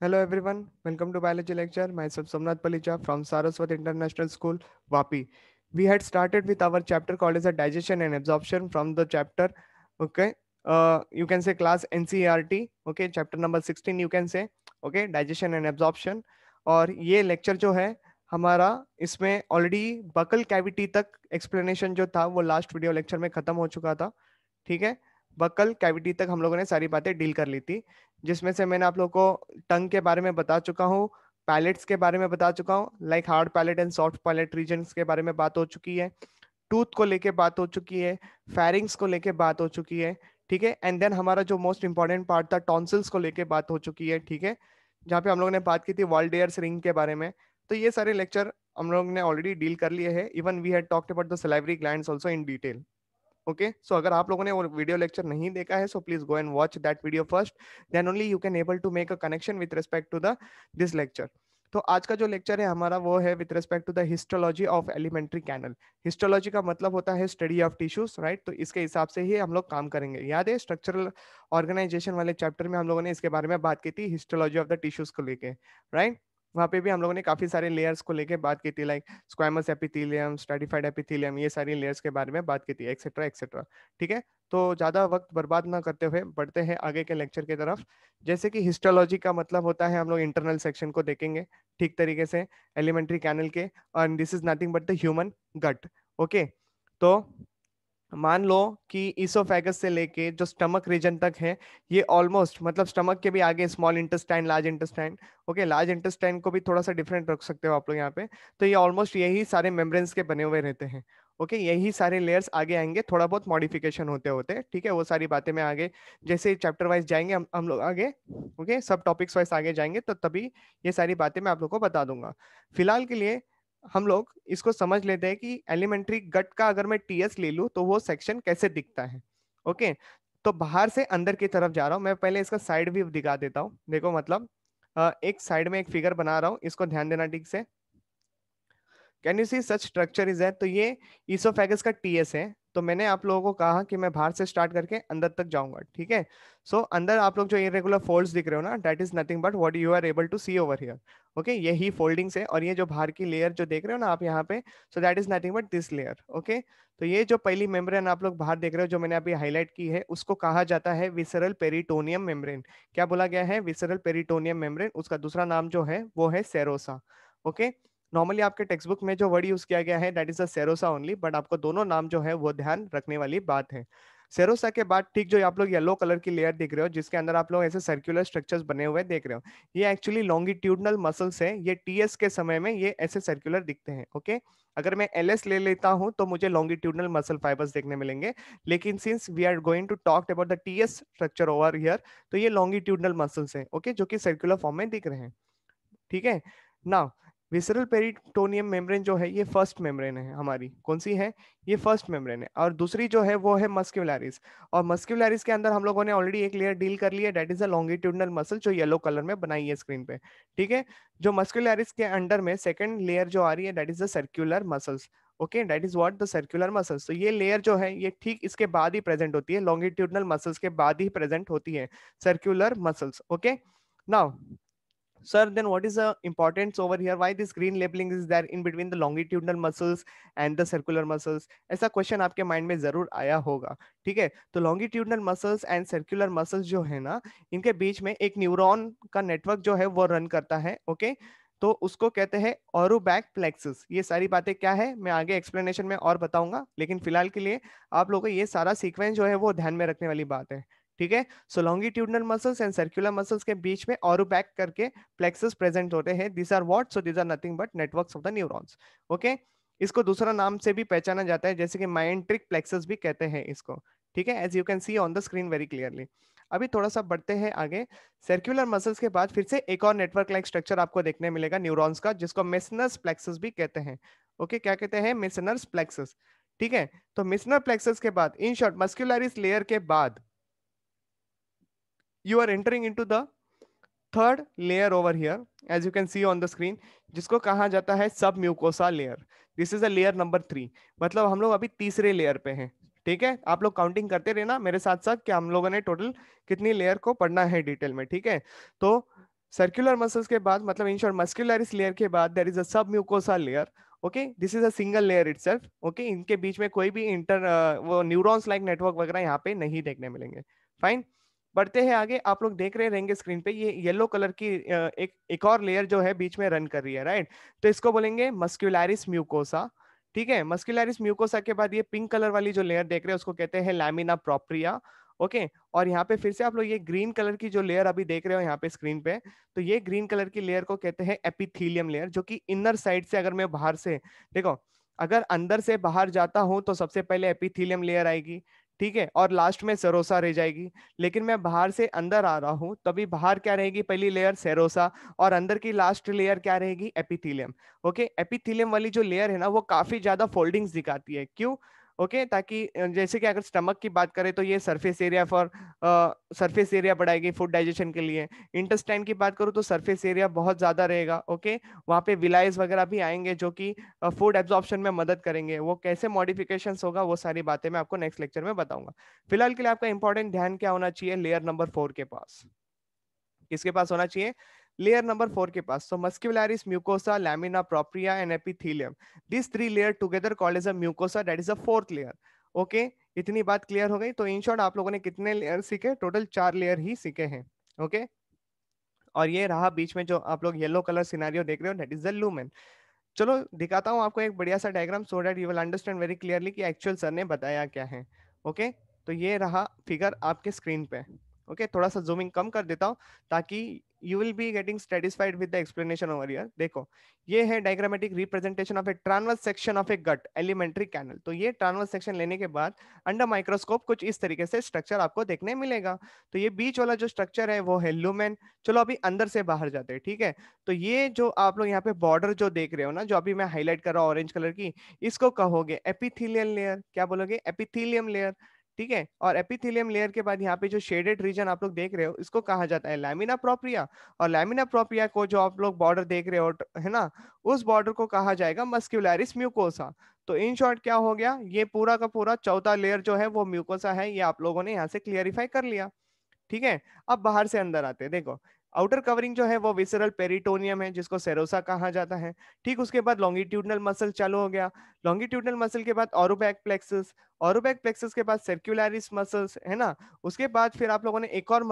Hello everyone, welcome to biology lecture. Myself Somnath Palicha from Saraswat International School, Vapi. We had started with our chapter called as a digestion and absorption from the chapter, okay. You can say class NCERT, okay, chapter number 16 you can say, okay, digestion and absorption. और ये lecture जो है हमारा इसमें already buccal cavity तक explanation जो था वो लास्ट वीडियो लेक्चर में खत्म हो चुका था, ठीक है। बकल कैविटी तक हम लोगों ने सारी बातें डील कर ली थी, जिसमें से मैंने आप लोगों को टंग के बारे में बता चुका हूँ, पैलेट्स के बारे में बता चुका हूँ, like hard palate and soft palate regions के बारे में बात हो चुकी है, टूथ को लेके बात हो चुकी है, फेरिंग्स को लेके बात हो चुकी है, ठीक है। एंड देन हमारा जो मोस्ट इंपॉर्टेंट पार्ट था टॉन्सिल्स को लेके बात हो चुकी है, ठीक है, जहाँ पे हम लोगों ने बात की थी वॉल्डेयर्स रिंग के बारे में। तो ये सारे लेक्चर हम लोग ने ऑलरेडी डील कर लिए हैं। Even we had talked about the salivary glands also in detail. Okay, so अगर आप लोगों ने वो वीडियो लेक्चर नहीं देखा है, so please go and watch that video first, then only you can able to make a connection with respect to the this lecture. तो आज का जो लेक्चर है हमारा वो है with respect to the histology of elementary canal. Histology का मतलब होता है स्टडी ऑफ टिश्यूज, राइट। तो इसके हिसाब से ही हम लोग काम करेंगे। याद है स्ट्रक्चरल ऑर्गेनाइजेशन वाले चैप्टर में हम लोगों ने इसके बारे में बात की थी, हिस्टोलॉजी ऑफ द टिश्यूज को लेके, राइट। वहाँ पे भी हम लोगों ने काफी सारे लेयर्स को लेके बात की थी, like squamous epithelium, stratified epithelium, ये सारी लेयर्स के बारे में बात की थी, एक्सेट्रा एक्सेट्रा, ठीक है। तो ज्यादा वक्त बर्बाद ना करते हुए बढ़ते हैं आगे के लेक्चर की तरफ। जैसे कि हिस्टोलॉजी का मतलब होता है हम लोग इंटरनल सेक्शन को देखेंगे ठीक तरीके से एलिमेंट्री कैनल के, और this is nothing but the human gut, okay. तो मान लो कि इसोफेगस से लेके जो स्टमक रीजन तक है, ये ऑलमोस्ट मतलब स्टमक के भी आगे small intestine, large intestine, okay, large intestine को भी थोड़ा सा डिफरेंट रख सकते हो आप लोग यहाँ पे। तो ये ऑलमोस्ट यही सारे मेम्ब्रेन्स के बने हुए रहते हैं, ओके। यही सारे लेयर्स आगे आएंगे थोड़ा बहुत मॉडिफिकेशन होते होते, ठीक है। वो सारी बातें मैं आगे जैसे चैप्टर वाइज जाएंगे हम लोग आगे, ओके, सब टॉपिक्स वाइज आगे जाएंगे तो तभी ये सारी बातें मैं आप लोग को बता दूंगा। फिलहाल के लिए हम लोग इसको समझ लेते हैं कि एलिमेंट्री गट का अगर मैं टीएस ले लूं तो वो सेक्शन कैसे दिखता है, ओके। तो बाहर से अंदर की तरफ जा रहा हूं मैं, पहले इसका साइड व्यू दिखा देता हूं। देखो मतलब एक साइड में एक फिगर बना रहा हूं, इसको ध्यान देना ठीक से। Can you see such structure is है, तो ये इसोफेगस का टीएस है। तो मैंने आप लोगों को कहा कि मैं बाहर से स्टार्ट करके अंदर तक जाऊंगा, ठीक है। सो अंदर आप लोग जो इरेगुलर फोल्ड्स दिख रहे हो ना, that is nothing but what you are able to see over here, okay. यही फोल्डिंग्स है, और ये जो बाहर की लेयर जो देख रहे हो ना आप यहाँ पे, so that is nothing but this layer, okay. तो ये जो पहली मेम्ब्रेन आप लोग बाहर देख रहे हो जो मैंने अभी हाईलाइट की है, उसको कहा जाता है विसरल पेरिटोनियम मेम्ब्रेन। क्या बोला गया है? Visceral peritoneum membrane. उसका दूसरा नाम जो है वो है सेरोसा, ओके। नॉर्मली आपके टेक्स्ट बुक में जो वर्ड यूज किया गया है that is a serosa only, but आपको दोनों नाम जो है वो ध्यान रखने वाली बात है। सेरोसा के बाद ठीक जो आप लोग येलो कलर की लेयर दिख रहे हो जिसके अंदर आप लोग ऐसे सर्कुलर स्ट्रक्चर्स बने हुए देख रहे हो, ये एक्चुअली लॉन्गिट्यूडनल मसल्स है। ये टीएस के समय में ये ऐसे सर्कुलर दिखते हैं, ओके। अगर मैं एलएस ले लेता हूं तो मुझे लॉन्गिट्यूडनल मसल फाइबर्स देखने मिलेंगे, लेकिन since we are going to talk about the TS structure over here, तो ये लॉन्गिट्यूडनल मसल्स है, ओके, जो कि सर्कुलर फॉर्म में दिख रहे हैं, ठीक है। नाउ विसरल पेरिटोनियम मेम्ब्रेन जो है ये फर्स्ट मेम्ब्रेन है हमारी, कौन सी है? ये फर्स्ट मेम्ब्रेन है। और दूसरी जो है वो है मस्क्यूलरिस, और मस्क्यूलरिस के अंदर हम लोगों ने ऑलरेडी एक लेयर डील कर ली है, that is a longitudinal muscle जो येलो कलर में बनाई है स्क्रीन पे, ठीक है। जो मस्क्यूलरिस के अंडर में सेकंड लेयर जो आ रही है that is the circular muscles, okay, that is what the circular muscles. तो ये लेयर जो है ये ठीक इसके बाद ही प्रेजेंट होती है, लॉन्गिट्यूडनल मसल्स के बाद ही प्रेजेंट होती है circular muscles, okay. Now sir, then what is the importance over here? Why this green labeling is there in between the longitudinal muscles and the circular muscles? ऐसा question आपके mind में जरूर आया होगा, ठीक है। तो longitudinal muscles and circular muscles जो है ना, इनके बीच में एक न्यूरॉन का नेटवर्क जो है वो रन करता है, ओके। तो उसको कहते हैं ऑरोबैक प्लेक्सस। ये सारी बातें क्या है मैं आगे एक्सप्लेनेशन में और बताऊंगा, लेकिन फिलहाल के लिए आप लोगों को ये सारा सीक्वेंस जो है वो ध्यान में रखने वाली बात है, ठीक है। So longitudinal muscles and circular muscles के बीच में ऑरोबैक करके प्लेक्सस प्रेजेंट होते हैं। This are what? So this are nothing but networks of the neurons, okay. इसको दूसरा नाम से भी पहचाना जाता है, जैसे कि माइंट्रिक प्लेक्सस भी कहते हैं इसको, ठीक है, as you can see on the screen very clearly. अभी थोड़ा सा बढ़ते हैं आगे। सर्कुलर मसल्स के बाद फिर से एक और नेटवर्क लाइक स्ट्रक्चर आपको देखने मिलेगा न्यूरॉन्स का, जिसको मेसनस प्लेक्सस भी कहते हैं, ओके। क्या कहते हैं? मेसनस प्लेक्सस, ठीक है। तो मेसनर प्लेक्सस के बाद इन शॉर्ट मस्कुलरिस लेयर के बाद you are entering into the third layer over here, as you can see on the screen, जिसको कहा जाता है submucosa layer. This is a layer number 3, मतलब हम लोग अभी तीसरे लेयर पे हैं, ठीक है। आप लोग काउंटिंग करते रहना मेरे साथ साथ कि हम लोगों ने टोटल कितनी लेयर को पढ़ना है डिटेल में, ठीक है। तो सर्कुलर मसल्स के बाद मतलब इन शॉर्ट मस्कुलरिस लेयर के बाद there is a submucosa layer. Okay, this is a single layer itself. Okay, इनके बीच में कोई भी वो न्यूरॉन्स लाइक नेटवर्क वगैरह यहाँ पे नहीं देखने मिलेंगे। फाइन, बढ़ते हैं आगे। आप लोग देख रहे रहेंगे स्क्रीन पे ये येलो कलर की एक और लेयर जो है बीच में रन कर रही है, राइट। तो इसको बोलेंगे मस्कुलरिस म्यूकोसा। ठीक है, मस्कुलरिस म्यूकोसा के बाद ये पिंक कलर वाली जो लेयर देख रहे हैं उसको कहते हैं लैमिना प्रोप्रिया। ओके, और यहाँ पे फिर से आप लोग ये ग्रीन कलर की जो लेयर अभी देख रहे हो यहाँ पे स्क्रीन पे, तो ये ग्रीन कलर की लेयर को कहते हैं एपिथीलियम लेयर, जो कि इनर साइड से अगर मैं बाहर से देखो, अगर अंदर से बाहर जाता हूं तो सबसे पहले एपिथीलियम लेयर आएगी, ठीक है, और लास्ट में सेरोसा रह जाएगी। लेकिन मैं बाहर से अंदर आ रहा हूं तभी बाहर क्या रहेगी, पहली लेयर सेरोसा, और अंदर की लास्ट लेयर क्या रहेगी, एपिथीलियम। ओके, एपिथीलियम वाली जो लेयर है ना वो काफी ज्यादा फोल्डिंग्स दिखाती है, क्यों? ओके, ताकि जैसे कि अगर स्टमक की बात करें तो ये surface area for surface area बढ़ाएगी फूड डाइजेशन के लिए। इंटेस्टाइन की बात करूँ तो सरफेस एरिया बहुत ज्यादा रहेगा। ओके, वहाँ पे विलाइज वगैरह भी आएंगे जो कि फूड एब्जॉर्प्शन में मदद करेंगे। वो कैसे मॉडिफिकेशंस होगा वो सारी बातें मैं आपको नेक्स्ट लेक्चर में बताऊंगा। फिलहाल के लिए आपका इंपॉर्टेंट ध्यान क्या होना चाहिए, लेयर नंबर 4 के पास। किसके पास होना चाहिए, लेयर नंबर 4 के पास। So muscularis, mucosa, lamina propria and epithelium, these three layer together called as a mucosa, that is the fourth layer. Okay, इतनी बात क्लियर हो गई। तो इन शॉर्ट आप लोगों ने कितने लेयर सीखे, टोटल 4 लेयर ही सीखे हैं। ओके, और ये रहा बीच में जो आप लोग येलो कलर सिनेरियो देख रहे हो, दैट इज द लूमेन। चलो दिखाता हूँ आपको एक बढ़िया सा diagram, so that you will understand very clearly कि एक्चुअल सर ने बताया क्या है। ओके, तो ये रहा फिगर आपके स्क्रीन पे। ओके, थोड़ा सा जूमिंग कम कर देता हूँ ताकि you will be getting satisfied with the explanation over here. देखो, ये है diagrammatic representation of a transverse section of a gut elementary canal. तो ये ट्रांसवर्स सेक्शन लेने के बाद अंडर माइक्रोस्कोप कुछ इस तरीके से स्ट्रक्चर आपको देखने मिलेगा। तो ये बीच वाला जो स्ट्रक्चर है वो है लूमेन। चलो अभी अंदर से बाहर जाते हैं, ठीक है। तो ये जो आप लोग यहाँ पे बॉर्डर जो देख रहे हो ना, जो अभी मैं हाईलाइट कर रहा हूँ ऑरेंज कलर की, इसको कहोगे एपिथेलियल लेयर। क्या बोलोगे, एपिथेलियम लेयर। ठीक है, और एपिथेलियम लेयर के बाद यहाँ पे जो शेडेड रीजन आप लोग देख रहे हो इसको कहा जाता है लैमिना प्रोप्रिया। और लैमिना प्रोप्रिया को जो आप लोग बॉर्डर देख रहे हो है ना, उस बॉर्डर को कहा जाएगा मस्क्यूलरिस म्यूकोसा। तो इन शॉर्ट क्या हो गया, ये पूरा का पूरा चौथा लेयर जो है वो म्यूकोसा है, ये आप लोगों ने यहाँ से क्लियरिफाई कर लिया। ठीक है, अब बाहर से अंदर आते हैं। देखो, आउटर कवरिंग जो है वो विसरल पेरिटोनियम है जिसको सेरोसा कहा जाता है। ठीक, उसके बाद लॉन्गिट्यूडनल मसल चालू हो गया। लॉन्गिट्यूडनल मसल के बाद ऑरोबैक प्लेक्सस, ऑरोबैक प्लेक्सस के बाद सर्कुलरिस मसल्स, है ना। उसके बाद फिर आप लोगों ने एक और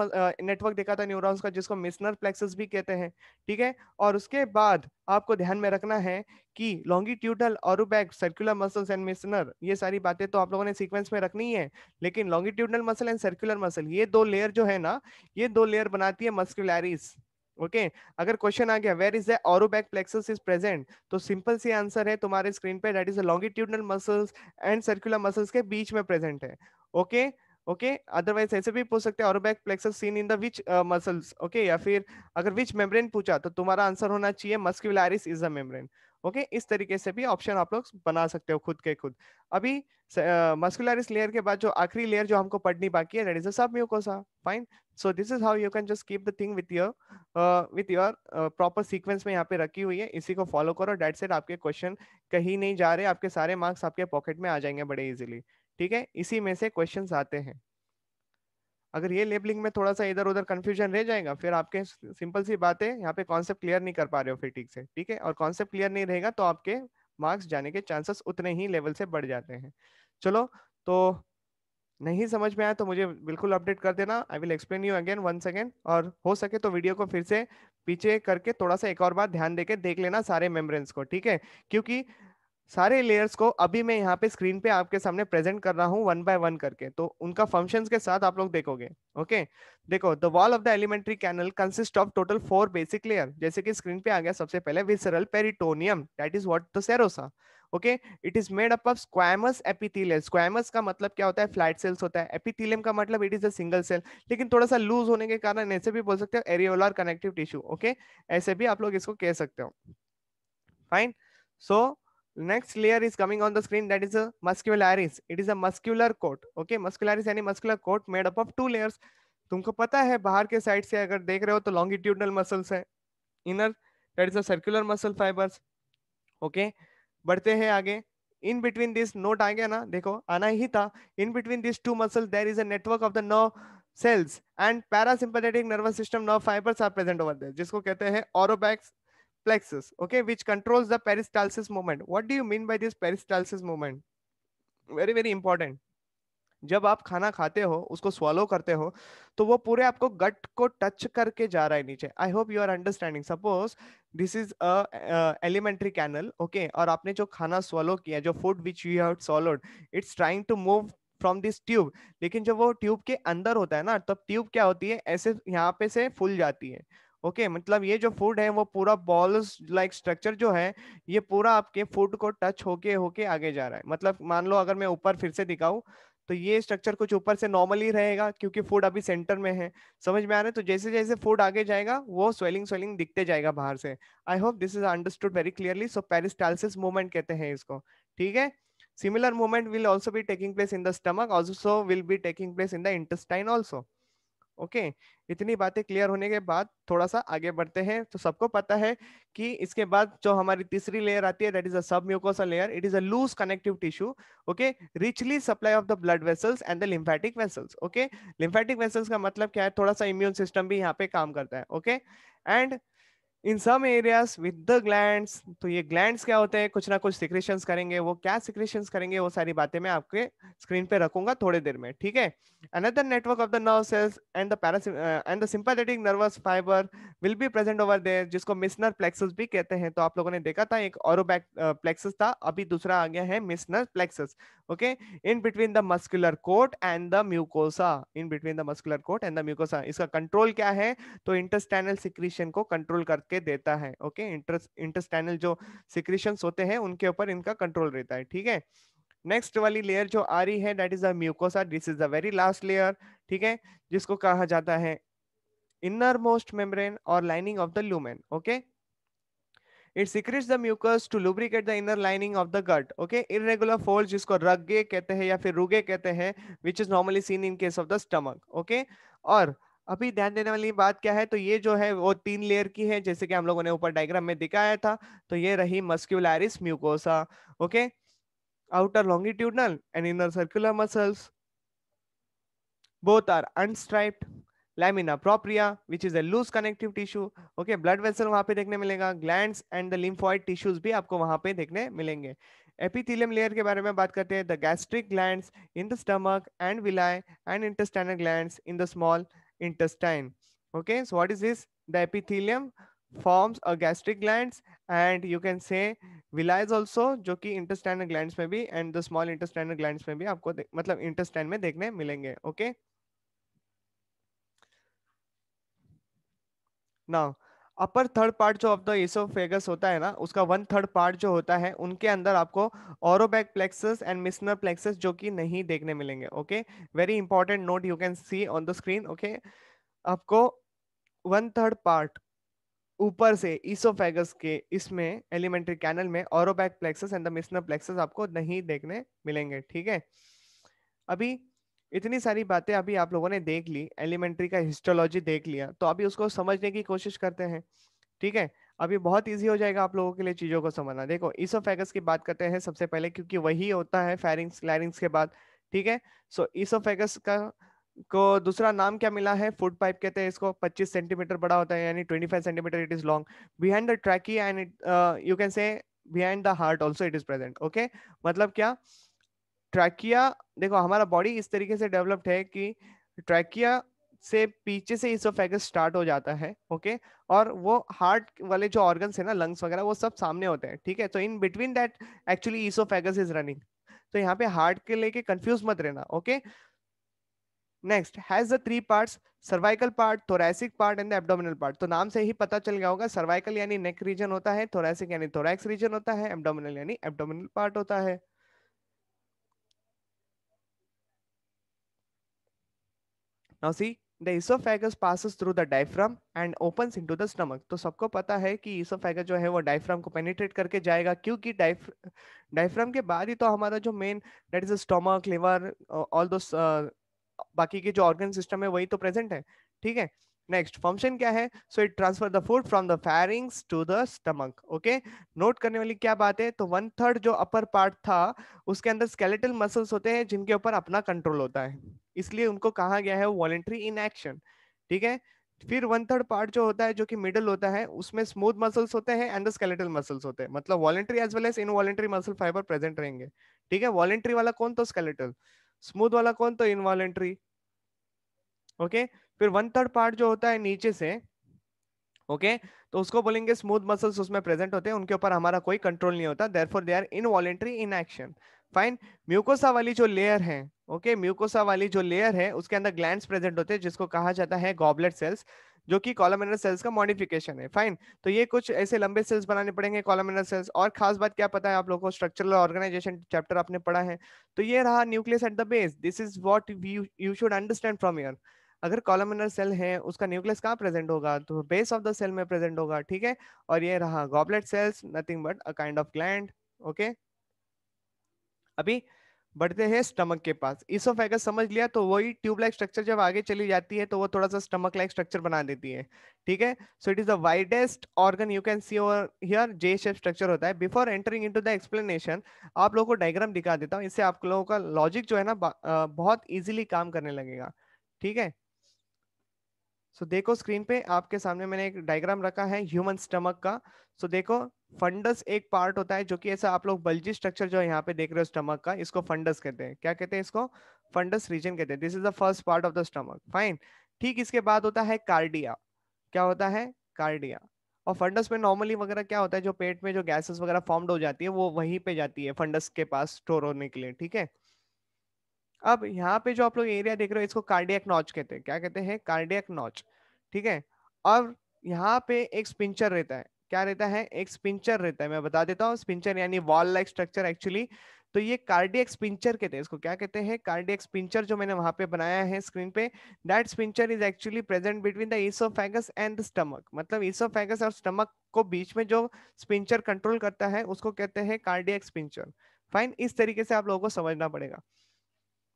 नेटवर्क देखा था न्यूरॉन्स का जिसको मिसनर प्लेक्सस भी कहते हैं। ठीक है, और उसके बाद आपको ध्यान में रखना है कि लॉन्गिट्यूडनल, ऑरोबैक, सर्कुलर मसल्स एंड मिसनर, ये सारी बातें तो आप लोगों ने सीक्वेंस में रखनी है। लेकिन longitudinal muscle and circular muscle, ये दो लेयर जो है ना, ये दो लेयर बनाती है मस्कुलरिस। ओके, अगर क्वेश्चन आ गया where is the Auerbach plexus is present, तो सिंपल सी आंसर है तुम्हारे स्क्रीन पे, that is the longitudinal muscles and circular muscles के बीच में प्रेजेंट है। ओके, ओके, अदरवाइज ऐसे भी पूछ सकते हैं Auerbach plexus seen in the which muscles. Okay, या फिर अगर विच मेम्ब्रेन पूछा तो तुम्हारा आंसर होना चाहिए muscularis is the membrane. Okay, इस तरीके से भी ऑप्शन आप लोग बना सकते हो खुद के खुद। अभी मस्कुलरिस लेयर के बाद जो आखिरी लेयर जो हमको पढ़नी बाकी है, that is the sub mucosa. Fine, so this is how you can just keep the thing with your proper sequence में यहाँ पे रखी हुई है, इसी को फॉलो करो, डेट सेट। आपके क्वेश्चन कहीं नहीं जा रहे, आपके सारे मार्क्स आपके पॉकेट में आ जाएंगे बड़े इजीली। ठीक है, इसी में से क्वेश्चंस आते हैं। अगर ये लेबलिंग में थोड़ा सा इधर उधर कंफ्यूजन रह जाएगा, फिर आपके सिंपल सी बात है, यहाँ पे कॉन्सेप्ट क्लियर नहीं कर पा रहे हो फिर ठीक से। ठीक है, और कॉन्सेप्ट क्लियर नहीं रहेगा तो आपके मार्क्स जाने के चांसेस उतने ही लेवल से बढ़ जाते हैं। चलो, तो नहीं समझ में आया तो मुझे बिल्कुल अपडेट कर देना, I will explain you again once again. और हो सके तो वीडियो को फिर से पीछे करके थोड़ा सा एक और बार ध्यान देके देख लेना सारे मेम्ब्रेन्स को, ठीक है। क्योंकि सारे लेयर्स को अभी मैं यहाँ पे स्क्रीन पे आपके सामने प्रेजेंट कर रहा हूँ वन बाय वन करके, तो उनका फंक्शंस के साथ आप लोग देखोगे। ओके, देखो, the wall of the elementary canal consist of total 4 basic layer, जैसे कि स्क्रीन पे आ गया सबसे पहले visceral peritoneum, that is what the serosa. Okay, it is made up of squamous epithelial. Squamous का मतलब क्या होता है, फ्लैट सेल्स होता है। एपिथेलियम का मतलब it is a single cell, लेकिन थोड़ा सा लूज होने के कारण ऐसे भी बोल सकते हो एरियोलर कनेक्टिव टिश्यू। ओके, ऐसे भी आप लोग इसको कह सकते हो। Fine. So next layer is coming on the screen, that is a muscularis. It is a muscular coat. Okay, muscularis यानी muscular coat made up of 2 layers. तुमको पता है बाहर के साइड से अगर देख रहे हो तो लॉन्गिट्यूडनल मसल्स है, inner that is a circular muscle fibres. Okay, बढ़ते हैं आगे। इन बिटवीन दिस नोट आ गया ना, देखो आना ही था। In between this two muscle there is a network of the nerve cells and parasympathetic nervous system nerve fibers are present over there, जिसको कहते हैं Orobax plexus, okay, which controls the peristalsis movement. What do you mean by this peristalsis movement? Very very important. जब आप खाना खाते हो, उसको swallow करते हो, तो वो पूरे आपको गट को टच करके जा रहा है नीचे. I hope you are understanding. Suppose this is a elementary canal, okay, और आपने जो खाना swallow किया, जो food which you have swallowed, it's trying to move from this tube. लेकिन जब वो ट्यूब के अंदर होता है ना, तब ट्यूब क्या होती है, ऐसे यहाँ पे से फूल जाती है. ओके मतलब ये जो फूड है वो पूरा बॉल्स लाइक स्ट्रक्चर जो है, ये पूरा आपके फूड को टच होके होके आगे जा रहा है. मतलब मान लो अगर मैं ऊपर फिर से दिखाऊं, तो ये स्ट्रक्चर कुछ ऊपर से नॉर्मली रहेगा क्योंकि फूड अभी सेंटर में है. समझ में आ रहा है? तो जैसे जैसे फूड आगे जाएगा वो स्वेलिंग स्वेलिंग दिखते जाएगा बाहर से. I hope this is understood very clearly. So peristalsis movement कहते हैं इसको. ठीक है. Similar movement will also be taking place in the stomach, also will be taking place in the intestine also. Okay इतनी बातें क्लियर होने के बाद थोड़ा सा आगे बढ़ते हैं. तो सबको पता है कि इसके बाद जो हमारी तीसरी लेयर आती है, that is a submucosa layer. It is a loose connective tissue, okay, richly supply of the blood vessels and the lymphatic vessels. Okay lymphatic vessels का मतलब क्या है, थोड़ा सा इम्यून सिस्टम भी यहाँ पे काम करता है. Okay and in some areas with the glands. तो ये ग्लैंड्स क्या होते हैं, कुछ ना कुछ सिक्रेशंस करेंगे. वो क्या सिक्रेशंस करेंगे, वो सारी बातें मैं आपके स्क्रीन पे रखूंगा थोड़ी देर में. ठीक है. Another network of the nerve cells and the and the sympathetic nervous fibre will be present over there, जिसको मिसनर प्लेक्सस भी कहते हैं. तो आप लोगों ने देखा था एक ऑरोबैक प्लेक्सस था, अभी दूसरा आ गया है Meissner plexus. Okay in between the muscular coat and the mucosa. In between the muscular coat and the mucosa. इसका कंट्रोल क्या है, तो इंटेस्टाइनल सिक्रीशन को कंट्रोल करके देता है. ओके इंटेस्टाइनल जो सिक्रीशंस होते हैं उनके ऊपर इनका कंट्रोल रहता है. ठीक है. नेक्स्ट वाली लेयर जो आ रही है, that is the mucosa. This is the very last layer. ठीक है. जिसको कहा जाता है इनर मोस्ट मेम्ब्रेन और lining of the lumen. Okay it secretes the mucus to lubricate the inner lining of the gut. Okay irregular folds जिसको रग्गे कहते हैं या फिर रुगे कहते हैं, which is normally seen in case of the stomach. Okay और अभी ध्यान देने वाली बात क्या है, तो ये जो है वो 3 लेयर की है, जैसे कि हम लोगों ने ऊपर डायग्राम में दिखाया था. तो ये रही muscularis mucosa. Okay outer longitudinal and inner circular muscles both are unstriped. Lamina propria, which is a loose connective tissue. Okay blood vessel वहां पे देखने मिलेगा. glands and the lymphoid tissues भी आपको वहां पे देखने मिलेंगे. epithelium layer के बारे में बात करते हैं. the gastric glands in the stomach and villi and intestinal glands in the small intestine. Okay so what is this, the epithelium forms a gastric glands and you can say villi also, जो कि intestinal glands में भी and the small intestinal glands में भी आपको मतलब intestine में देखने मिलेंगे. okay नाउ अपर थर्ड पार्ट जो ऑफ द इसोफेगस होता है ना, उसका 1/3 पार्ट जो होता है, उनके अंदर आपको ओरोबैक प्लेक्सस एंड मिसनर प्लेक्सस जो कि नहीं देखने मिलेंगे. Okay very important note you can see on the screen. Okay आपको 1/3 पार्ट ऊपर से इसोफेगस के इसमें एलिमेंट्री कैनल में ओरोबैक प्लेक्सस एंड द मिसनर प्लेक्सस आपको नहीं देखने मिलेंगे. ठीक है. अभी इतनी सारी बातें अभी आप लोगों ने देख ली, एलिमेंट्री का हिस्टोलॉजी देख लिया, तो अभी उसको समझने की कोशिश करते हैं. ठीक है. अभी बहुत इजी हो जाएगा आप लोगों के लिए चीजों को समझना. देखो इसोफेगस की बात करते हैं सबसे पहले, क्योंकि वही होता है फेरिंग्स लैरिंग्स के बाद. ठीक है. सो इसोफेगस का को दूसरा नाम क्या मिला है, फूड पाइप कहते हैं इसको. 25 सेंटीमीटर बड़ा होता है, यानी 25 centimetre it is long. Behind the trachea and you can से behind the heart also it is present. Okay मतलब क्या, ट्रैकिया, देखो हमारा बॉडी इस तरीके से डेवलप्ड है कि ट्रैकिया से पीछे से इसोफेगस स्टार्ट हो जाता है. ओके और वो हार्ट वाले जो ऑर्गन्स है ना, लंग्स वगैरह, वो सब सामने होते हैं. ठीक है. तो in between that actually oesophagus is running. तो यहाँ पे हार्ट के लेके कंफ्यूज मत रहना. Okay next has the 3 parts, cervical part, thoracic part and the abdominal part. तो नाम से ही पता चल गया होगा, सर्वाइकल यानी नेक रीजन होता है, थोरैसिक यानी थोरैक्स रीजन होता है, एब्डोमिनल यानी एब्डोमिनल पार्ट होता है. Now see, the esophagus passes through the diaphragm and opens into the stomach. तो सबको पता है कि esophagus जो है वो diaphragm को penetrate करके जाएगा, क्योंकि diaphragm के बाद ही तो हमारा जो main that is the stomach, liver, all those बाकी के जो organ system है वही तो present है. ठीक है. नेक्स्ट फंक्शन क्या है? So it transfer the food from the pharynx to the stomach. Okay, note करने वाली क्या बात है, तो 1/3 जो अपर पार्ट था उसके अंदर स्केलेटल मसल्स होते हैं जिनके ऊपर अपना कंट्रोल होता है, इसलिए उनको कहा गया है वॉलेंट्री इन एक्शन। ठीक है, फिर 1/3 पार्ट जो होता है जो कि मिडल होता है उसमें स्मूथ मसल्स होते हैं एंड द स्केलेटल मसल्स होते हैं, मतलब voluntary as well as involuntary muscle fibre present रहेंगे। ठीक है, वॉलेंट्री वाला कौन तो स्केलेटल, स्मूथ वाला कौन तो इनवॉलेंट्री। ओके, फिर 1/3 पार्ट जो होता है नीचे से, ओके, तो उसको बोलेंगे स्मूथ मसल्स उसमें प्रेजेंट होते हैं, उनके ऊपर हमारा कोई कंट्रोल नहीं होता, therefore they are involuntary in action. Fine, mucosa वाली जो लेयर है, ओके, म्यूकोसा वाली जो लेयर है उसके अंदर ग्लैंड्स प्रेजेंट होते हैं जिसको कहा जाता है गॉबलेट सेल्स, जो कि कॉलमनर सेल्स का मॉडिफिकेशन है। फाइन, तो ये कुछ ऐसे लंबे सेल्स बनाने पड़ेंगे कॉलमनर सेल्स। और खास बात क्या पता है आप लोगों को, स्ट्रक्चरल ऑर्गेनाइजेशन चैप्टर आपने पढ़ा है, तो ये रहा nucleus at the base, this is what you should understand from here. अगर कॉलमनर सेल है उसका न्यूक्लियस कहाँ प्रेजेंट होगा, तो बेस ऑफ द सेल में प्रेजेंट होगा। ठीक है, और ये रहा goblet cells, nothing but a kind of gland. Okay, अभी बढ़ते हैं स्टमक के पास। इसोफेगस समझ लिया, तो वही ट्यूब लाइक स्ट्रक्चर जब आगे चली जाती है तो वो थोड़ा सा स्टमक लाइक स्ट्रक्चर बना देती है। ठीक है, so it is the widest organ you can C over here, J shape structure होता है। Before entering into the explanation आप लोगों को डायग्राम दिखा देता हूँ, इससे आप लोगों का लॉजिक जो है ना बहुत इजीली काम करने लगेगा। ठीक है, सो देखो स्क्रीन पे आपके सामने मैंने एक डायग्राम रखा है ह्यूमन स्टमक का। सो देखो, फंडस एक पार्ट होता है जो कि ऐसा आप लोग बल्जी स्ट्रक्चर जो यहाँ पे देख रहे हो स्टमक का, इसको फंडस कहते हैं। क्या कहते हैं इसको? फंडस रीजन कहते हैं। This is the first part of the stomach. Fine, ठीक, इसके बाद होता है कार्डिया। क्या होता है? कार्डिया। और फंडस में नॉर्मली वगैरह क्या होता है, जो पेट में जो गैसेस वगैरह फॉर्म्ड हो जाती है वो वहीं पे जाती है फंडस के पास स्टोर होने के लिए। ठीक है, अब यहाँ पे जो आप लोग एरिया देख रहे हो इसको कार्डियक नॉच कहते हैं। क्या कहते हैं? Cardiac notch. ठीक है, और यहाँ पे एक स्पिंचर रहता है। क्या रहता है? एक स्पिंचर रहता है, मैं बता देता हूँ, स्पिंचर यानी वॉल लाइक स्ट्रक्चर एक्चुअली। तो ये कार्डियक स्पिंचर कहते हैं इसको। क्या कहते हैं? कार्डियक स्पिंचर, जो मैंने वहां पे बनाया है स्क्रीन पे, that sphincter is actually present between the oesophagus and the stomach. मतलब ईसोफेगस और स्टमक को बीच में जो स्पिंचर कंट्रोल करता है उसको कहते हैं कार्डियक स्पिंचर। फाइन, इस तरीके से आप लोगों को समझना पड़ेगा।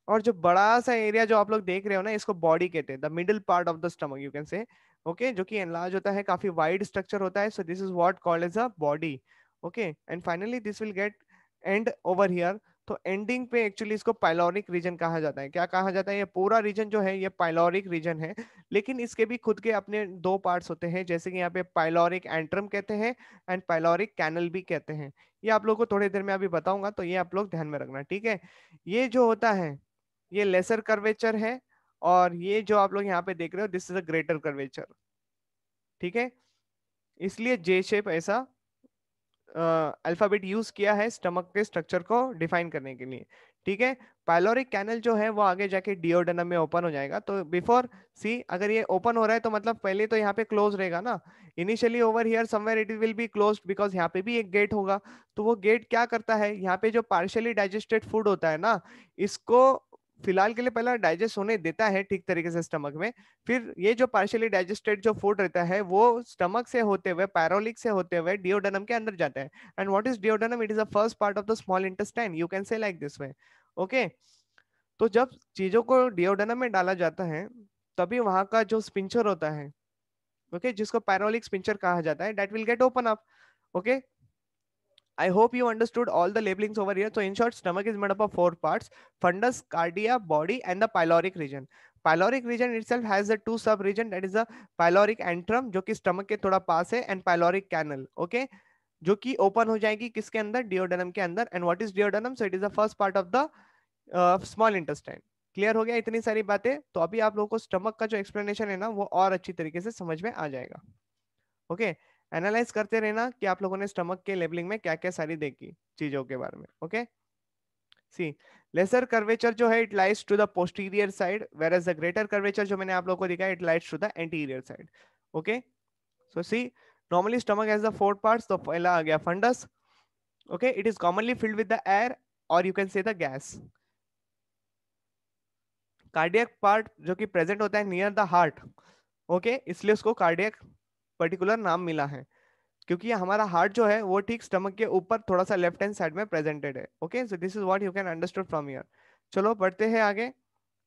और जो बड़ा सा एरिया जो आप लोग देख रहे हो ना, इसको बॉडी कहते हैं, the middle part of the stomach you can से। ओके, जो कि एनलार्ज होता है, काफी वाइड स्ट्रक्चर होता है, so this is what called as a body. Okay, and finally this will get end over here. तो एंडिंग पे एक्चुअली इसको पाइलोरिक रीजन कहा जाता है। क्या कहा जाता है? ये पूरा रीजन जो है ये पाइलोरिक रीजन है, लेकिन इसके भी खुद के अपने दो पार्ट्स होते हैं, जैसे कि यहाँ पे पाइलोरिक एंट्रम कहते हैं एंड पाइलोरिक कैनल भी कहते हैं। ये आप लोग को थोड़ी देर में अभी बताऊंगा, तो ये आप लोग ध्यान में रखना। ठीक है, ये जो होता है ये लेसर कर्वेचर है, और ये जो आप लोग यहाँ पे देख रहे हो this is a greater curvature. ठीक है, इसलिए जे शेप ऐसा अल्फाबेट यूज किया है स्टमक के स्ट्रक्चर को डिफाइन करने के लिए। ठीक है, पाइलोरिक कैनल जो है वो आगे जाके डिओडेनम में ओपन हो जाएगा। तो बिफोर सी, अगर ये ओपन हो रहा है तो मतलब पहले तो यहाँ पे क्लोज रहेगा ना। Initially over here somewhere it will be closed because यहाँ पे भी एक गेट होगा। तो वो गेट क्या करता है, यहाँ पे जो पार्शियली डाइजेस्टेड फूड होता है ना, इसको फिलहाल के लिए पहला डाइजेस्ट होने देता है ठीक तरीके से स्टमक में। फिर ये जो पार्शियली डाइजेस्टेड जो फूड रहता है वो स्टमक से होते हुए, पैरोलिक से होते हुए डिओडेनम के अंदर जाता है। And what is duodenum? It is the first part of the small intestine, you can से लाइक दिस वे। ओके, तो जब चीजों को डिओडेनम में डाला जाता है तभी वहां का जो स्पिंचर होता है, ओके, जिसको पैरोलिक स्पिंचर कहा जाता है, that will get open up. Okay, I hope you understood all the labelings over here. So in short, stomach is made up of four parts: fundus, cardia, body, and the pyloric region. Pyloric region itself has the two sub region, that is the pyloric antrum जो कि stomach के थोड़ा पास है, and pyloric canal, okay, जो कि open हो जाएगी किसके अंदर? डिओडेनम के अंदर। And what is duodenum? So it is the first part of the small intestine. Clear हो गया इतनी सारी बातें? तो अभी आप लोगों को स्टमक का जो एक्सप्लेनेशन है ना वो और अच्छी तरीके से समझ में आ जाएगा। ओके, एनालाइज करते रहना कि आप लोगों ने स्टमक के लेबलिंग में क्या क्या सारी देखी चीजों के बारे में। ओके, सी, लेसर कर्वेचर जो है it lies to the posterior side, whereas the greater curvature जो मैंने आप लोगों को दिखाया it lies to the anterior side. Okay, so see, normally stomach has the four parts. तो पहला आ गया fundus. Okay, it is commonly filled with the air और you can say the gas. Cardiac part जो कि present होता है near the heart, okay, इसलिए उसको कार्डियक पर्टिकुलर नाम मिला है, क्योंकि हमारा हार्ट जो है वो ठीक स्टमक के ऊपर थोड़ा सा लेफ्ट हैंड साइड में प्रेजेंटेड है। Okay, so this is what you can understood from here. चलो बढ़ते हैं आगे।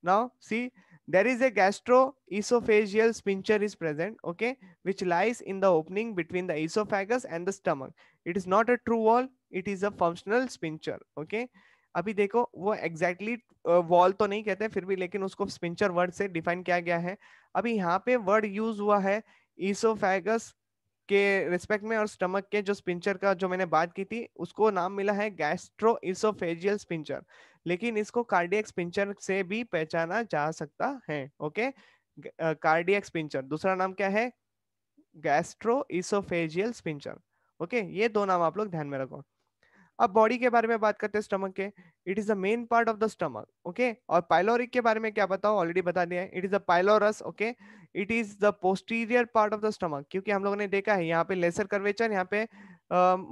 Now see, there is a gastroesophageal sphincter is present, okay, which lies in the opening between the esophagus and the stomach. It is not a true wall, it is a functional sphincter, okay. अभी देखो वो exactly wall तो नहीं कहते फिर भी, लेकिन उसको स्पिंचर वर्ड से डिफाइन किया गया है। अभी यहाँ पे वर्ड यूज हुआ है ईसोफेगस के रिस्पेक्ट में, और स्टमक के जो स्पिंचर का जो मैंने बात की थी उसको नाम मिला है गैस्ट्रो इसोफेजियल स्पिंचर, लेकिन इसको कार्डियक स्पिंचर से भी पहचाना जा सकता है, ओके। कार्डियक स्पिंचर दूसरा नाम क्या है, गैस्ट्रो इसोफेजियल स्पिंचर, ओके। ये दो नाम आप लोग ध्यान में रखो। अब बॉडी के बारे में बात करते हैं स्टमक के। It is the main part of the stomach, okay. और पाइलोरिक के बारे में क्या बताओ, ऑलरेडी बता दिया है, it is the pylorus, okay. It is the posterior part of the stomach, क्योंकि हम लोगों ने देखा है यहाँ पे लेसर कर्वेचर, यहाँ पे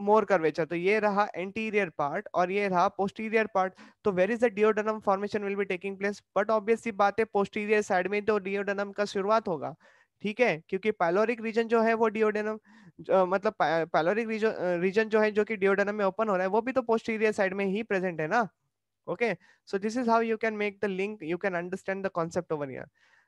मोर कर्वेचर, तो ये रहा एंटीरियर पार्ट और ये रहा पोस्टीरियर पार्ट। तो where is the duodenum formation will be taking place, but obvious सी बात है पोस्टीरियर साइड में तो डिओडेनम का शुरुआत होगा, ठीक है, क्योंकि पाइलोरिक रीजन जो है वो डिओडेनम मतलब पाइलोरिक रीजन जो है जो कि डिओडेनम में ओपन हो रहा है वो भी तो पोस्टीरियर साइड में ही प्रेजेंट है ना, okay. So this is how you can make the link, you can understand the concept over here.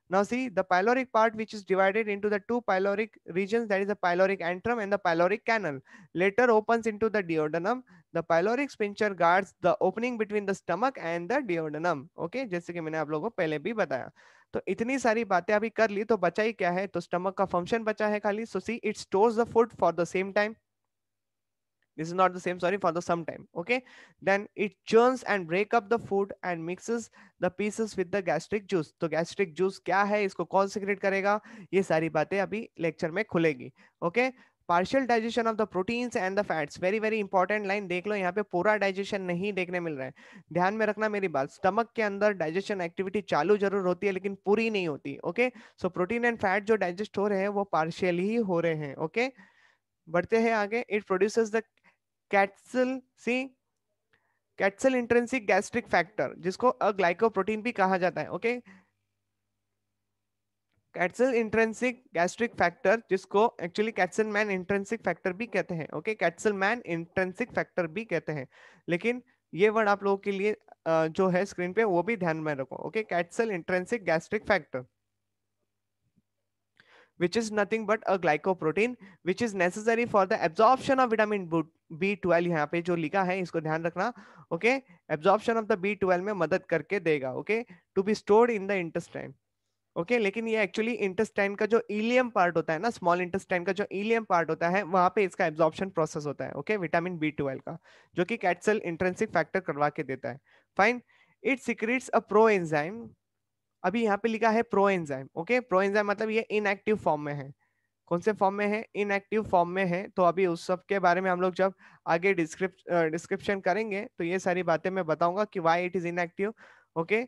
Now see the pyloric part, which is divided into the two pyloric regions, that is the pyloric antrum and the pyloric canal, later opens into the duodenum. The pyloric sphincter guards the opening between the stomach and the duodenum, okay, जैसे कि मैंने आप लोगों को पहले भी बताया। तो इतनी सारी बातें अभी कर ली, तो बचा ही क्या है, तो स्टमक का फंक्शन बचा है खाली। So see it stores the food for the same time, this is not the same, sorry, for the some time, okay. Then it churns and break up the food and mixes the pieces with the gastric juice. तो gastric juice क्या है, इसको कौन secrete करेगा, ये सारी बातें अभी लेक्चर में खुलेगी, okay. Partial digestion of the proteins and the fats, very very important line देख लो, यहाँ पे पूरा डाइजेशन नहीं देखने मिल रहा है, ध्यान में रखना मेरी बात। स्टमक के अंदर डाइजेशन एक्टिविटी चालू जरूर होती है लेकिन पूरी नहीं होती, okay. So protein and fat जो डाइजेस्ट हो रहे हैं वो पार्शियली ही हो रहे हैं, ओके। बढ़ते हैं आगे। It produces the Castle, see Castle intrinsic gastric factor, जिसको अग्लाइकोप्रोटीन भी कहा जाता है, okay. Castle intrinsic gastric factor, जिसको actually Castle man intrinsic factor भी कहते हैं, okay. Castle man intrinsic factor भी कहते हैं, लेकिन ये वर्ड आप लोगों के लिए जो है स्क्रीन पे वो भी ध्यान में रखो, okay. Castle intrinsic gastric factor which is nothing but a glycoprotein which is necessary for the absorption of vitamin B12, यहाँ पे जो लिखा है इसको ध्यान रखना, okay. Absorption of the B12 में मदद करके देगा, okay, to be stored in the intestine, okay. लेकिन ये एक्चुअली इंटेस्टाइन का जो इलियम पार्ट होता है ना, स्मॉल इंटेस्टाइन का जो इलियम पार्ट होता है वहां पे इसका एब्जॉर्प्शन प्रोसेस होता है, ओके, विटामिन B12 का, जो कि कैटसल इंट्रिंसिक फैक्टर करवा के देता है, fine. It secretes a pro enzyme, अभी यहाँ पे लिखा है pro enzyme, okay. Pro enzyme मतलब ये इनएक्टिव फॉर्म में है, कौन से फॉर्म में है, इनएक्टिव फॉर्म में है। तो अभी उस सब के बारे में हम लोग जब आगे डिस्क्रिप्शन करेंगे तो ये सारी बातें मैं बताऊंगा कि why it is inactive, okay.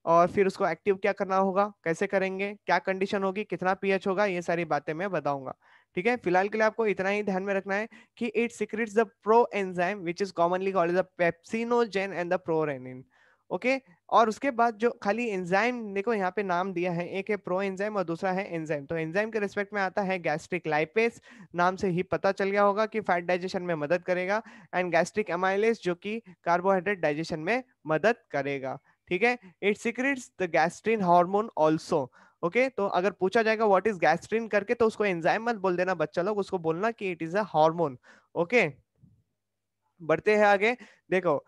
और फिर उसको एक्टिव क्या करना होगा, कैसे करेंगे, क्या कंडीशन होगी, कितना पीएच होगा, ये सारी बातें मैं बताऊंगा, ठीक है। फिलहाल के लिए आपको इतना ही ध्यान में रखना है कि it secretes the pro enzyme which is commonly called the pepsinogen and the prorenin, okay. और उसके बाद जो खाली एंजाइम देखो यहाँ पे नाम दिया है, एक है प्रो एंजाइम और दूसरा है एंजाइम। तो एंजाइम के रिस्पेक्ट में आता है गैस्ट्रिक लाइपेज, नाम से ही पता चल गया होगा कि फैट डाइजेशन में मदद करेगा, एंड गैस्ट्रिक एमाइलेज जो कि कार्बोहाइड्रेट डाइजेशन में मदद करेगा, ठीक है। It secretes the gastrin hormone also, okay. तो अगर पूछा जाएगा व्हाट इज गैस्ट्रिन करके तो उसको एंजाइम मत बोल देना बच्चा लोग, उसको बोलना कि it is a hormone, okay. बढ़ते हैं आगे, देखो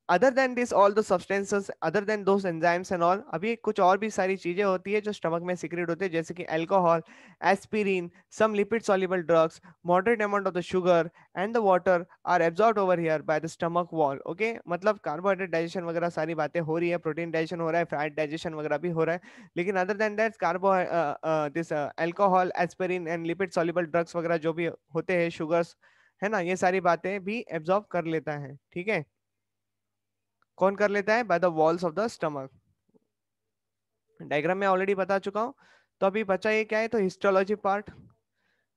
other than this all the substances, other than those enzymes and all, अभी कुछ और भी सारी चीजें होती है जो स्टमक में सीक्रेट होती है, जैसे कि alcohol, aspirin, some lipid soluble drugs, moderate amount of the sugar and the water are absorbed over here by the stomach wall, okay. मतलब कार्बोहाइड्रेट डाइजेशन वगैरह सारी बातें हो रही है, प्रोटीन डाइजेशन हो रहा है, फैट डाइजेशन वगैरह भी हो रहा है, लेकिन other than that कार्बो this alcohol, aspirin and lipid soluble drugs वगैरह जो भी होते हैं, शुगर्स, है ना, ये सारी बातें भी एब्जॉर्ब कर लेता है, ठीक है। कौन कर लेता है, by the walls of the stomach, diagram में ऑलरेडी बता चुका हूं। तो अभी बचा ये क्या है, तो हिस्टोलॉजी पार्ट,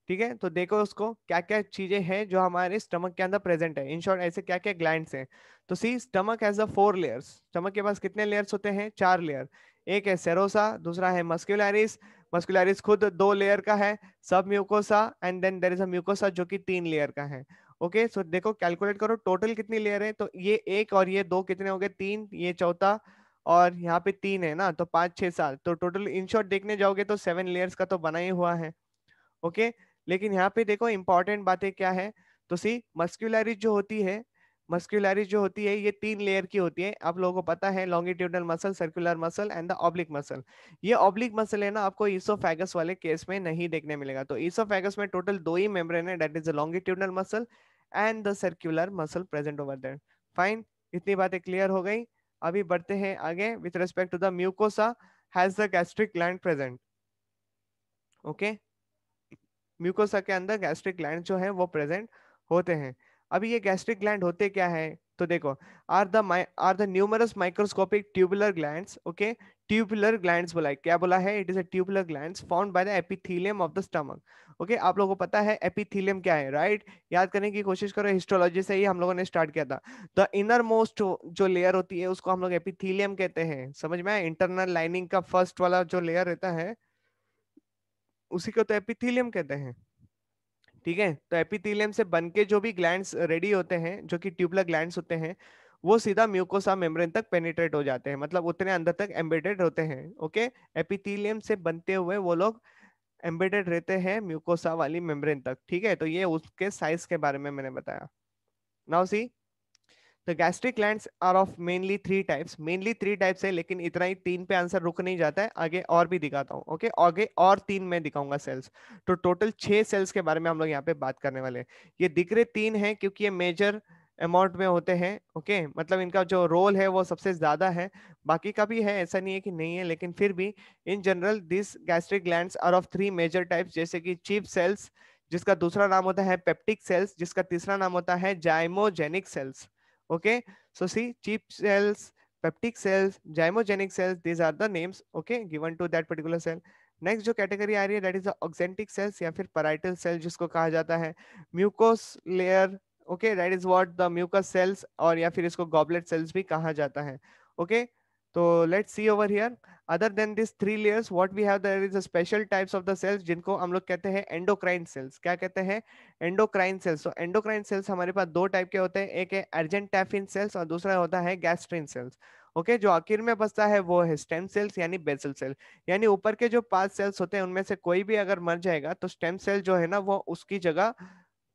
ठीक है। तो देखो उसको क्या क्या चीजें हैं जो हमारे स्टमक के अंदर प्रेजेंट है, इन शॉर्ट ऐसे क्या क्या ग्लैंड्स हैं। तो see stomach has the 4 layers, stomach के पास कितने लेयर्स होते हैं, 4 लेयर। एक है सेरोसा, दूसरा है मस्कुलरिस, मस्कुलरिस खुद 2 लेयर का है, submucosa, and then there is a mucosa जो कि 3 लेयर का है, ओके। सो देखो कैलकुलेट करो टोटल कितनी लेयर है, तो ये एक और ये दो कितने हो गए, 3, ये चौथा, और यहाँ पे 3 है ना, तो 5 6 7, तो टोटल इन शॉर्ट देखने जाओगे तो 7 लेयर्स का तो बना ही हुआ है। ओके, लेकिन यहाँ पे देखो इंपॉर्टेंट बातें क्या है। तो सी मस्क्यूलरिस जो होती है, मस्क्यूलरिस जो होती है ये 3 लेयर की होती है, आप लोगों को पता है, longitudinal muscle, circular muscle and the oblique muscle. ये ऑब्लिक मसल है ना, आपको ईसोफेगस वाले केस में नहीं देखने मिलेगा। तो ईसोफेगस में टोटल 2 ही मेम्ब्रेन है, that is the longitudinal muscle and the circular muscle present over there. Fine, इतनी बातें क्लियर हो गई। अभी बढ़ते हैं आगे। With respect to the mucosa has the gastric gland present. Okay, mucosa के अंदर गैस्ट्रिक ग्लैंड जो है वो प्रेजेंट होते हैं। अभी ये गैस्ट्रिक ग्लैंड होते क्या है, तो देखो, are the numerous microscopic tubular glands. Okay, tubular glands बोला है, क्या बोला है, it is a tubular glands found by the epithelium of the stomach. Okay, आप लोगों को पता है एपिथेलियम क्या है, राइट? याद करने की कोशिश करो, हिस्टोलॉजी से ही हम लोगों ने स्टार्ट किया था। द इनर मोस्ट जो लेयर होती है उसको हम लोग एपिथेलियम कहते हैं, समझ में आया? इंटरनल लाइनिंग का फर्स्ट वाला जो लेयर रहता है उसी को तो एपिथेलियम कहते हैं। ठीक है, तो एपिथेलियम से बन के जो भी ग्लैंड्स रेडी होते हैं, जो कि ट्यूबुलर ग्लैंड्स होते हैं, वो सीधा म्यूकोसा मेम्ब्रेन तक पेनिट्रेट हो जाते हैं, मतलब उतने अंदर तक एम्बेडेड होते हैं। ओके, एपिथेलियम से बनते हुए वो लोग एम्बेडेड रहते हैं म्यूकोसा वाली मेम्ब्रेन तक। ठीक है, तो ये उसके साइज के बारे में मैंने बताया। Now see, the gastric glands are of mainly 3 types, mainly 3 types है, लेकिन इतना ही 3 पे आंसर रुक नहीं जाता है, आगे और भी दिखाता हूँ। ओके, आगे और 3 में दिखाऊंगा सेल्स। तो टोटल 6 सेल्स के बारे में हम लोग यहाँ पे बात करने वाले हैं। ये दिख रहे 3 हैं क्योंकि ये मेजर अमाउंट में होते हैं। ओके, मतलब इनका जो रोल है वो सबसे ज्यादा है, बाकी का भी है, ऐसा नहीं है कि नहीं है, लेकिन फिर भी in general this gastric glands are of 3 major types, जैसे कि चीफ सेल्स, जिसका दूसरा नाम होता है पेप्टिक सेल्स, जिसका तीसरा नाम होता है जाइमोजेनिक sales. Okay, so see, cheap cells, peptic cells, gymogenic cells, these are the names, okay, given to that particular cell. Next जो कैटेगरी आ रही है दैट इज ऑक्सेंटिक सेल्स या फिर पैराइटल सेल जिसको कहा जाता है, mucous layer. Okay, that is what the mucus cells, और या फिर इसको गॉबलेट सेल्स भी कहा जाता है। ओके, तो let's see over here, other than this 3 layers what we have, there is a special types of the cells जिनको हम लोग कहते हैं एंडोक्राइन सेल्स। क्या कहते हैं? Endocrine cells. तो एंडोक्राइन सेल्स हमारे पास 2 टाइप के होते हैं, एक है अर्जेंटाफिन सेल्स और दूसरा होता है गैस्ट्रिन सेल्स। ओके, जो आखिर में बचता है वो है स्टेम सेल्स यानी बेसल सेल। यानी ऊपर के जो 5 सेल्स होते हैं उनमें से कोई भी अगर मर जाएगा तो स्टेम सेल जो है ना वो उसकी जगह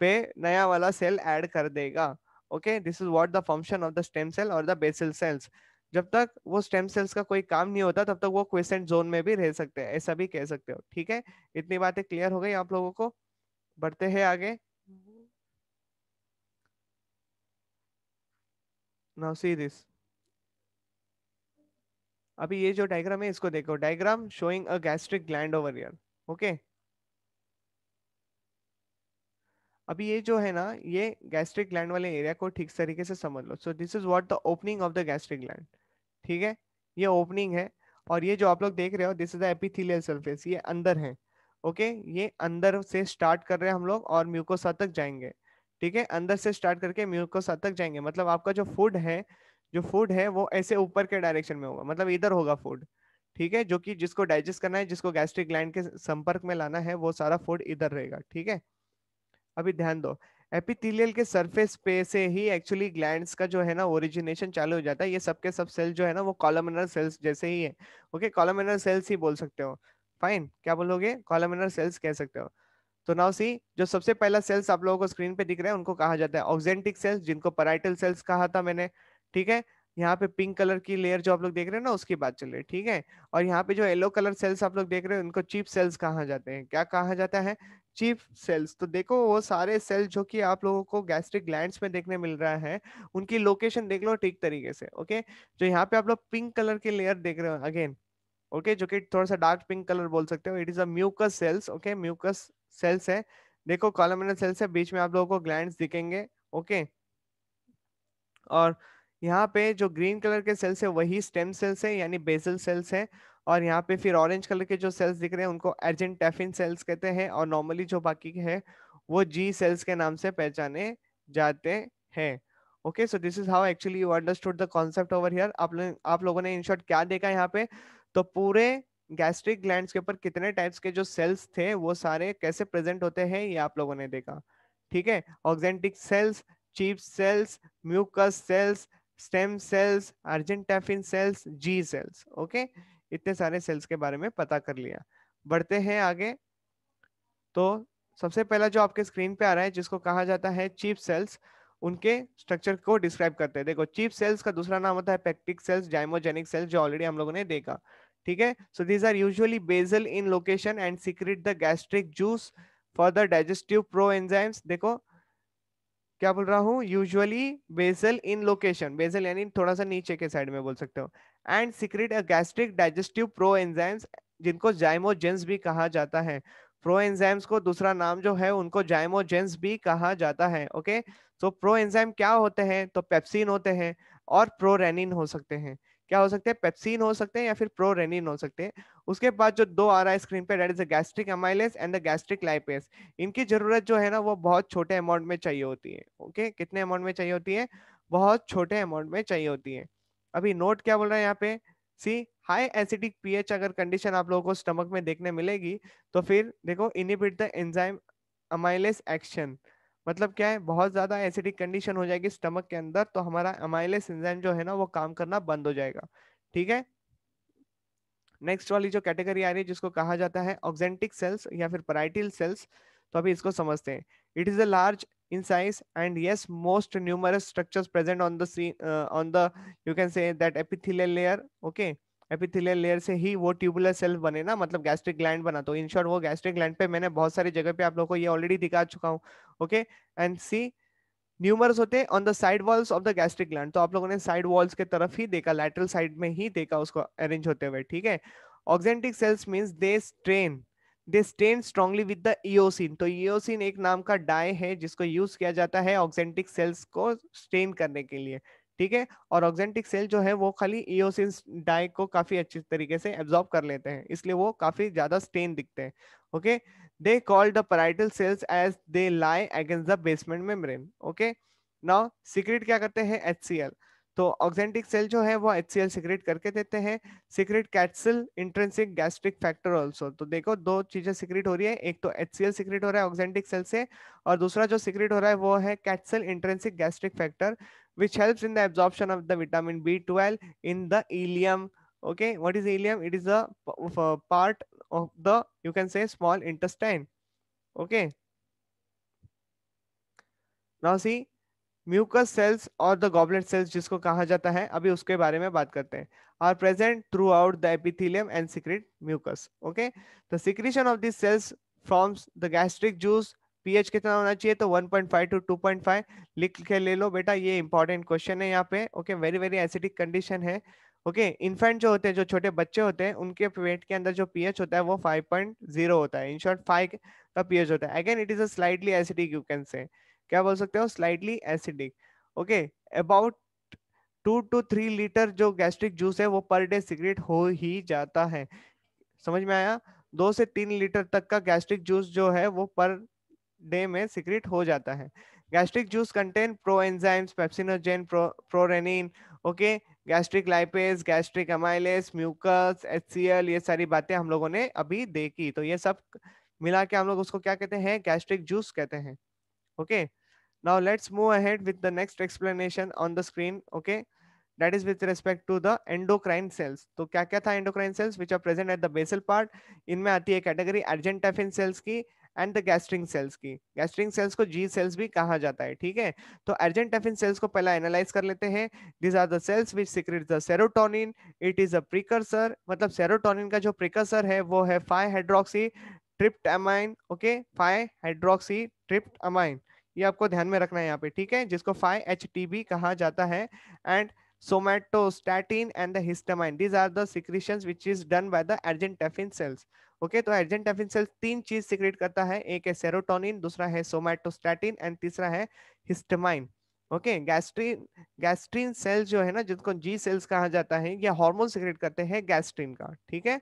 पे नया वाला सेल ऐड कर देगा। Okay, this is what the function of the stem cell और द बेसल सेल्स। जब तक वो स्टेम सेल्स का कोई काम नहीं होता तब तक वो क्वेसेंट जोन में भी रह सकते हैं, ऐसा भी कह सकते हो। ठीक है, इतनी बातें क्लियर हो गई आप लोगों को? बढ़ते हैं आगे। नाउ सी दिस, अभी ये जो डायग्राम है इसको देखो, diagram showing a gastric gland over here. Okay, अभी ये जो है ना, ये गैस्ट्रिक ग्लैंड वाले एरिया को ठीक तरीके से समझ लो। So this is what the opening of the gastric gland. ठीक है, ये ओपनिंग है, और ये जो आप लोग देख रहे हो this is the epithelial surface, ये अंदर है। ओके, ये अंदर से स्टार्ट कर रहे हैं हम लोग और म्यूकोसा तक जाएंगे। ठीक है, अंदर से स्टार्ट करके म्यूकोसा तक जाएंगे, मतलब आपका जो फूड है, जो फूड है वो ऐसे ऊपर के डायरेक्शन में होगा, मतलब इधर होगा फूड। ठीक है, जो कि जिसको डाइजेस्ट करना है, जिसको गैस्ट्रिक ग्लैंड के संपर्क में लाना है, वो सारा फूड इधर रहेगा। ठीक है, अभी ध्यान दो, एपिथेलियल के सरफेस पे से ही एक्चुअली ग्लैंड्स का जो है ना ओरिजिनेशन चालू हो जाता है। ये सब के सब सेल जो है ना वो कॉलमनर सेल्स जैसे ही है। ओके, कॉलमनर सेल्स ही बोल सकते हो। फाइन, क्या बोलोगे? कॉलमनर सेल्स कह सकते हो। तो नाउ सी, जो सबसे पहला सेल्स आप लोगों को स्क्रीन पे दिख रहा है उनको कहा जाता है ऑक्जेंटिक सेल्स, जिनको पैराइटल सेल्स कहा था मैंने। ठीक है, यहाँ पे पिंक कलर की लेयर जो आप लोग देख रहे हैं ना उसकी बात चल रही है। ठीक है, और यहाँ पे जो येलो कलर सेल्स आप लोग देख रहे हो उनको चीफ सेल्स कहा जाते हैं। क्या कहा जाता है? Chief cells. तो देखो वो सारे सेल जो कि आप लोगों को गैस्ट्रिक ग्लैंड्स में देखने मिल रहा है, उनकी लोकेशन देख लो ठीक तरीके से। ओके, जो यहाँ पे आप लोग पिंक कलर की लेयर देख रहे हो अगेन, ओके, जो कि थोड़ा सा डार्क पिंक कलर बोल सकते हो, it is a mucus cells. Okay, mucus cells है। देखो कॉलमनर सेल्स है, बीच में आप लोगों को ग्लैंड्स दिखेंगे। ओके, और यहाँ पे जो ग्रीन कलर के सेल्स है वही स्टेम सेल्स है यानी बेसल सेल्स है। और यहाँ पे फिर ऑरेंज कलर के जो सेल्स दिख रहे हैं उनको अर्जेंटाफिन सेल्स कहते हैं, और नॉर्मली जो बाकी के हैं वो जी सेल्स के नाम से पहचाने जाते हैं। Okay, so this is how actually you understood the concept over here. आप लोगों ने इन शॉर्ट क्या देखा यहाँ पे, तो पूरे गैस्ट्रिक ग्लैंड्स के ऊपर कितने टाइप्स के जो सेल्स थे वो सारे कैसे प्रेजेंट होते हैं ये आप लोगों ने देखा। ठीक है, oxyntic cells, chief cells, mucous cells, stem cells, argentaffin cells, G cells. Okay, इतने सारे सेल्स के बारे में पता कर लिया। बढ़ते हैं आगे। तो सबसे पहला जो आपके स्क्रीन पे आ रहा है जिसको कहा जाता है चीफ सेल्स, उनके स्ट्रक्चर को डिस्क्राइब करते हैं। देखो, चीफ सेल्स का दूसरा नाम होता है पेक्टिक सेल्स, जाइमोजेनिक सेल्स, जो ऑलरेडी हम लोगों ने देखा। ठीक है, so these are usually basal in location and secrete the gastric juice for the digestive pro enzymes. देखो क्या बोल रहा हूँ, usually basal in location, basal यानी थोड़ा सा नीचे के साइड में बोल सकते हो, and secret a gastric digestive pro enzymes, जिनको जाइमोजेंस भी कहा जाता है। प्रो एंजाइम्स को दूसरा नाम जो है उनको जाइमोजेंस भी कहा जाता है। ओके, तो प्रो एंजाइम क्या होते हैं, तो पेप्सिन होते हैं और प्रोरेनिन हो सकते हैं। क्या हो सकते हैं, पेप्सिन हो सकते हैं या फिर प्रोरेनिन हो सकते हैं। उसके बाद जो दो आ रहा है स्क्रीन पे, that is the gastric amylase and the gastric lipase. इनकी जरूरत जो है ना वो बहुत छोटे अमाउंट में चाहिए होती है। ओके, कितने अमाउंट में चाहिए होती है, बहुत छोटे अमाउंट में चाहिए होती है। अभी नोट क्या बोल रहा है यहाँ पे, सी हाई एसिडिक पीएच अगर कंडीशन आप लोगों को स्टमक में देखने मिलेगी, तो फिर देखो inhibit the enzyme amylase action. मतलब क्या है, बहुत ज्यादा एसिडिक कंडीशन हो जाएगी स्टमक के अंदर, तो हमारा अमाइलेज एंजाइम जो है ना वो काम करना बंद हो जाएगा। ठीक है, नेक्स्ट वाली जो कैटेगरी आ रही है जिसको कहा जाता है ऑक्जेंटिक सेल्स या फिर पैराइटल सेल्स, तो अभी इसको समझते हैं। It is a large in size and yes most numerous structures present on the on the, you can say that epithelial layer. Okay, epithelial layer से ही वो ट्यूबुलर सेल बने ना, मतलब गैस्ट्रिक ग्लैंड बना। तो इन शॉर्ट वो gastric gland पे मैंने बहुत सारी जगह पे आप लोगों को ये ऑलरेडी दिखा चुका हूँ। ओके, एंड सी न्यूमरस होते हैं on the side walls of the gastric gland. तो आप लोगों ने साइड वॉल्स के तरफ ही देखा, लैटरल साइड में ही देखा उसको अरेंज होते हुए। ठीक है, oxyntic cells means they stain strongly with the eosin. तो इओसिन एक नाम का डाई है जिसको यूज किया जाता है ऑक्जेंटिक सेल्स को स्टेन करने के लिए। ठीक है, और ऑक्जेंटिक सेल जो है वो खाली इओसिन डाई को काफी अच्छी तरीके से एब्जॉर्ब कर लेते हैं, इसलिए वो काफी ज्यादा स्टेन दिखते हैं। Okay, they call the parietal cells as they lie against the basement membrane. Okay, now secrete क्या करते हैं, HCl। तो ऑक्जेंटिक सेल जो है वो HCl सिक्रेट करके देते हैं। सिक्रेट कैप्सिल इंट्रिंसिक गैस्ट्रिक फैक्टर ऑल्सो। तो देखो दो चीजें सिक्रेट हो रही है, एक तो HCl सिक्रेट हो रहा है ऑक्जेंटिक सेल से, और दूसरा जो सिक्रेट हो रहा है वो है कैप्सिल intrinsic gastric factor, which helps in the absorption of the vitamin B12 in the ileum. Okay, what is ileum? It is a part of the, you can say, small intestine. Okay, now see mucus cells और the goblet cells जिसको कहा जाता है, अभी उसके बारे में बात करते हैं। Are present throughout the epithelium and secrete mucus. Okay, the secretion of this cells forms the gastric juice. PH कितना होना चाहिए, तो 1.5 टू 2.5 लिख के ले लो बेटा, ये इंपॉर्टेंट क्वेश्चन है यहाँ पे। Okay, very very acidic condition है। ओके, इन्फेंट जो होते हैं, जो छोटे बच्चे होते हैं, उनके पेट के अंदर जो पीएच होता है वो 5.0 होता है, इन शॉर्ट 5 का पीएच होता है। Again it is a slightly acidic, you can से, क्या बोल सकते हो, slightly acidic. Okay, about 2 to 3 litre जो गैस्ट्रिक जूस है वो पर डे सिगरेट हो ही जाता है। समझ में आया, 2 से 3 लीटर तक का गैस्ट्रिक जूस जो है वो पर डे में सिक्रेट हो जाता है। Gastric juice contain pro enzymes, pepsinogen, prorenin. Okay, gastric lipase, gastric amylase, mucus, HCl, ये सारी बातें हम लोगों ने अभी देखी। तो ये सब मिला के हम लोग उसको क्या कहते हैं, गैस्ट्रिक जूस कहते हैं। Okay, now let's move ahead with the next explanation on the screen. Okay, that is with respect to the endocrine cells. तो क्या क्या था endocrine cells which are present at the basal part? इनमें आती है category argentaffin sales की and the gastrin sales की। Gastrin sales को जी सेल्स भी कहा जाता है। ठीक है, तो अर्जेंटाफिन सेल्स को पहला एनालाइज कर लेते हैं। These are the cells which secrete the serotonin. It is a precursor, मतलब सेरोटोनिन का जो प्रिकर्सर है वो है 5 hydroxy tryptamine. Okay, 5 hydroxy tryptamine, ये आपको ध्यान में रखना है यहाँ पे। ठीक है, जिसको 5-HTP कहा जाता है। And somatostatin and the histamine, these are the secretions which is done by the argentafin cells. Okay, तो argentafin cells तीन चीज सिक्रेट करता है, एक है सेरोटोनिन, दूसरा है सोमैटोस्टैटिन एंड तीसरा है हिस्टामाइन। ओके, गैस्ट्रीन सेल्स जो है ना, जिनको जी सेल्स कहा जाता है, ये हार्मोन सिक्रेट करते हैं गैस्ट्रीन का। ठीक है,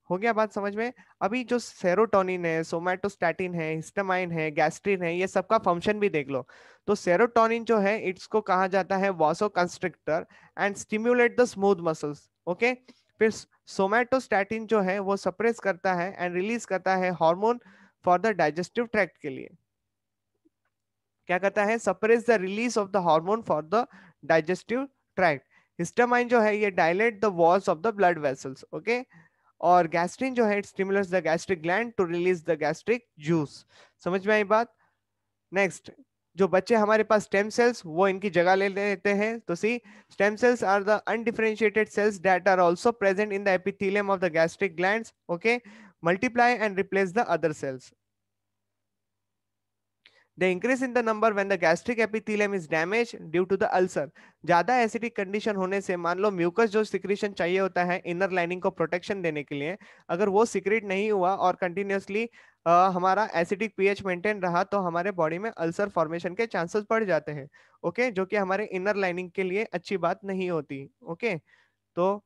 हो गया बात समझ में। अभी जो सेरोटोनिन है, सोमैटोस्टैटिन है, हिस्टामाइन है, गैस्ट्रिन है, ये सबका फंक्शन भी देख लो। तो सेरोटोनिन जो है इसको कहा जाता है vasoconstrictor and stimulate the smooth muscles. Okay, फिर सोमैटोस्टैटिन जो है वो सप्रेस करता है एंड रिलीज करता है hormone for the digestive tract के लिए। क्या करता है, suppress the release of the hormone for the digestive tract. Histamine जो है ये dilate the walls of the blood vessels, okay. और गैस्ट्रिन जो है it stimulates the gastric gland to release the gastric juice. समझ में आई बात? नेक्स्ट, जो बच्चे हमारे पास स्टेम सेल्स वो इनकी जगह ले लेते हैं। तो see, stem cells are the undifferentiated cells that are also present in the epithelium of the gastric glands, okay, multiply and replace the other cells. They increase in the number when the gastric epithelium is damaged due to the ulcer. ज्यादा acidic condition होने से मान लो mucus जो secretion चाहिए होता है inner lining को protection देने के लिए, अगर वो सिक्रीट नहीं हुआ और कंटिन्यूअसली हमारा एसिडिक पीएच मेंटेन रहा तो हमारे बॉडी में अल्सर फॉर्मेशन के चांसेस बढ़ जाते हैं, ओके, जो कि हमारे इनर लाइनिंग के लिए अच्छी बात नहीं होती, ओके। तो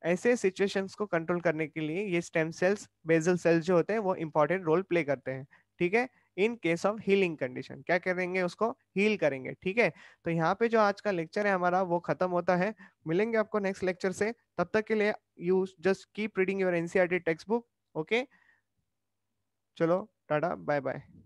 ऐसे सिचुएशंस को कंट्रोल करने के लिए ये स्टेम सेल्स, बेसल सेल्स जो होते हैं वो इंपॉर्टेंट रोल प्ले करते हैं, ठीक है। In case of healing condition क्या करेंगे, उसको हील करेंगे, ठीक है। तो यहाँ पे जो आज का लेक्चर है हमारा वो खत्म होता है। मिलेंगे आपको नेक्स्ट लेक्चर से, तब तक के लिए you just keep reading your NCERT text book, okay. चलो टाटा बाय बाय।